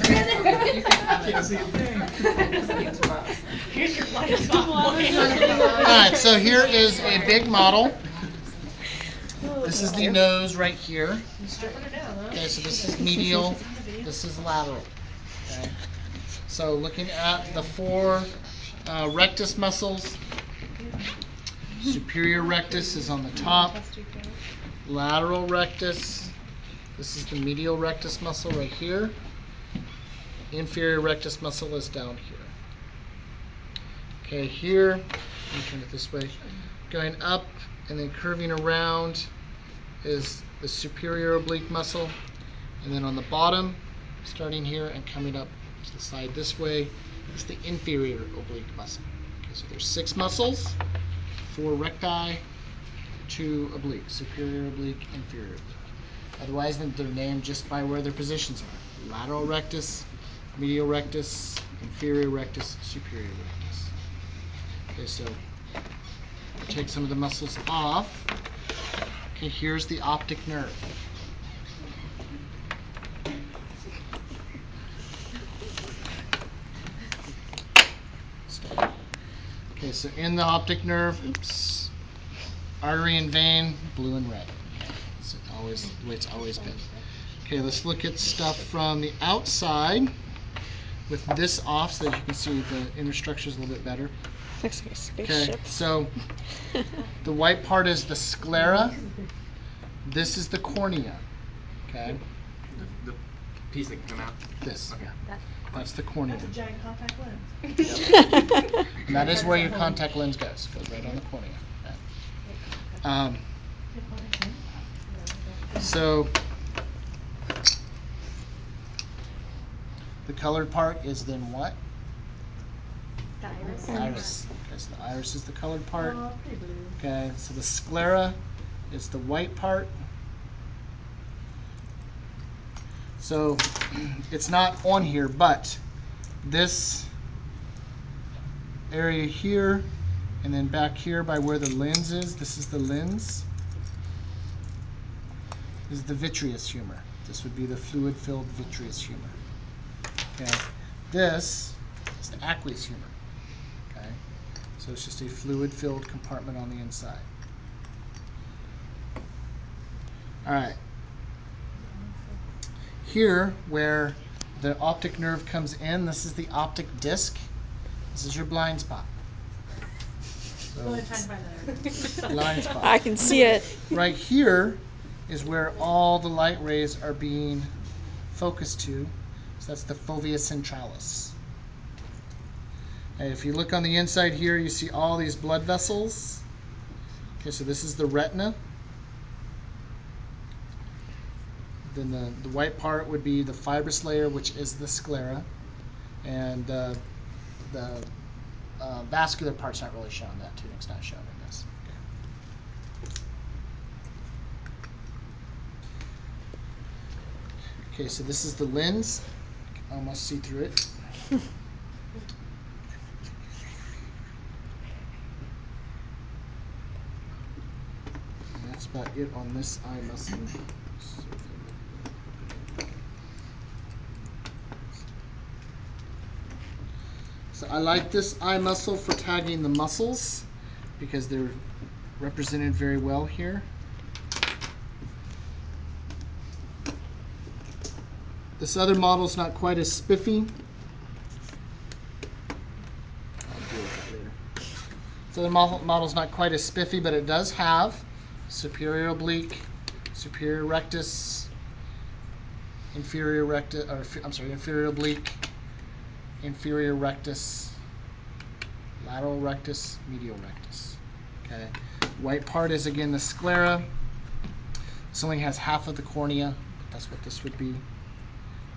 Can't see a thing. Here's your blind spot. Alright, so here is a big model. This is the nose right here. Okay, so this is medial, this is lateral. Okay. So looking at the four rectus muscles, superior rectus is on the top, lateral rectus, this is the medial rectus muscle right here, inferior rectus muscle is down here. Okay, here, let me turn it this way, going up and then curving around is the superior oblique muscle, and then on the bottom, starting here and coming up to the side this way, is the inferior oblique muscle. Okay, so there's 6 muscles, 4 recti, 2 oblique, superior oblique, inferior oblique. Otherwise, they're named just by where their positions are. Lateral rectus, medial rectus, inferior rectus, superior rectus. Okay, so take some of the muscles off. Okay, here's the optic nerve. Okay, so in the optic nerve, oops, artery and vein, blue and red. It's always the way it's always been. Okay, let's look at stuff from the outside with this off so that you can see the inner structure is a little bit better. Looks like a spaceship. Okay, so the white part is the sclera. This is the cornea. Okay. The piece that can come out. This. Okay. That's the cornea. That's a giant contact lens. And that is where your contact lens goes. Goes right on the cornea. Okay. So the colored part is then what? The iris. Iris. Okay, so the iris is the colored part. Oh, pretty blue. Okay, so the sclera is the white part. So it's not on here, but this area here and then back here by where the lens is, this is the lens. This is the vitreous humor. This would be the fluid-filled vitreous humor. Okay, this is the aqueous humor. Okay, so it's just a fluid-filled compartment on the inside. All right. Here, where the optic nerve comes in, this is the optic disc. This is your blind spot. So, Really trying to find that. blind spot. I can see it. Right here is where all the light rays are being focused to. So that's the fovea centralis. And if you look on the inside here, you see all these blood vessels. Okay, so this is the retina. Then the white part would be the fibrous layer, which is the sclera. And the vascular part's not really shown. That tunic's not shown in this. Okay, so this is the lens. You can almost see through it. And that's about it on this eye muscle. So I like this eye muscle for tagging the muscles because they're represented very well here. This other model is not quite as spiffy. I'll deal with that later. This other model is not quite as spiffy, but it does have superior oblique, superior rectus, inferior rectus, or I'm sorry, inferior oblique, inferior rectus, lateral rectus, medial rectus. Okay. White part is again the sclera. This only has half of the cornea, but that's what this would be.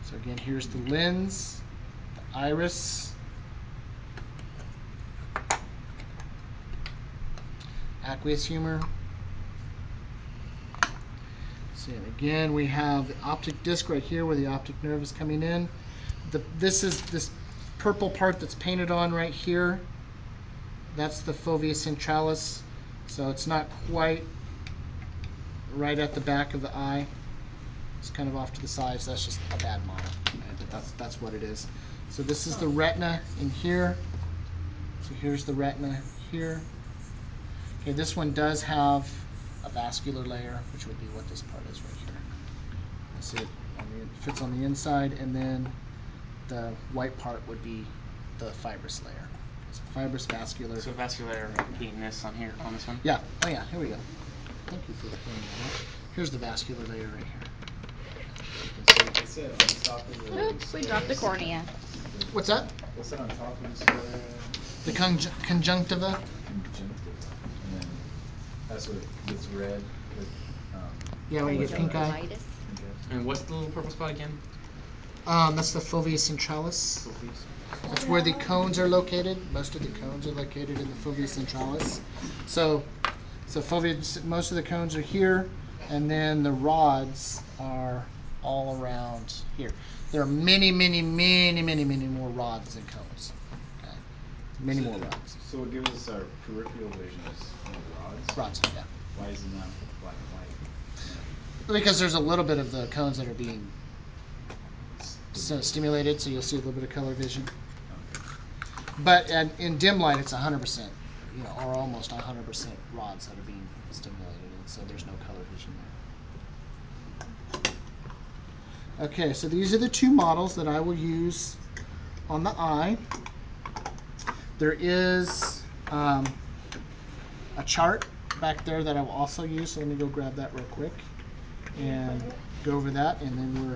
So again, here's the lens, the iris, aqueous humor. So again, we have the optic disc right here where the optic nerve is coming in. This is this purple part that's painted on right here. That's the fovea centralis. So it's not quite right at the back of the eye. It's kind of off to the side, so that's just a bad model. Right? But that's what it is. So this is the retina in here. So here's the retina here. Okay, this one does have a vascular layer, which would be what this part is right here. See it fits on the inside, and then the white part would be the fibrous layer. So fibrous vascular. So vascular layer being this on here, on this one? Yeah. Oh yeah, here we go. Thank you for pointing that out. Here's the vascular layer right here. What's it on top of the Oops, we dropped the cornea. What's that? What's it on top of the square? The conjunctiva. Conjunctiva. And then that's what gets red with Yeah, when you get pink eye. Conjunctivitis. pink eye. And what's the little purple spot again? That's the fovea centralis. That's where the cones are located. Most of the cones are located in the fovea centralis. So fovea, most of the cones are here, and then the rods are all around here. There are many, many, many, many, many more rods than cones. Okay, many more rods. So what gives us our peripheral vision is rods? Rods, yeah. Why is it not black and white? Because there's a little bit of the cones that are being stimulated, so you'll see a little bit of color vision. Okay. But in dim light, it's 100%, or almost 100% rods that are being stimulated, and so there's no color vision there. Okay, so these are the two models that I will use on the eye. There is a chart back there that I will also use, so let me go grab that real quick and go over that, and then we're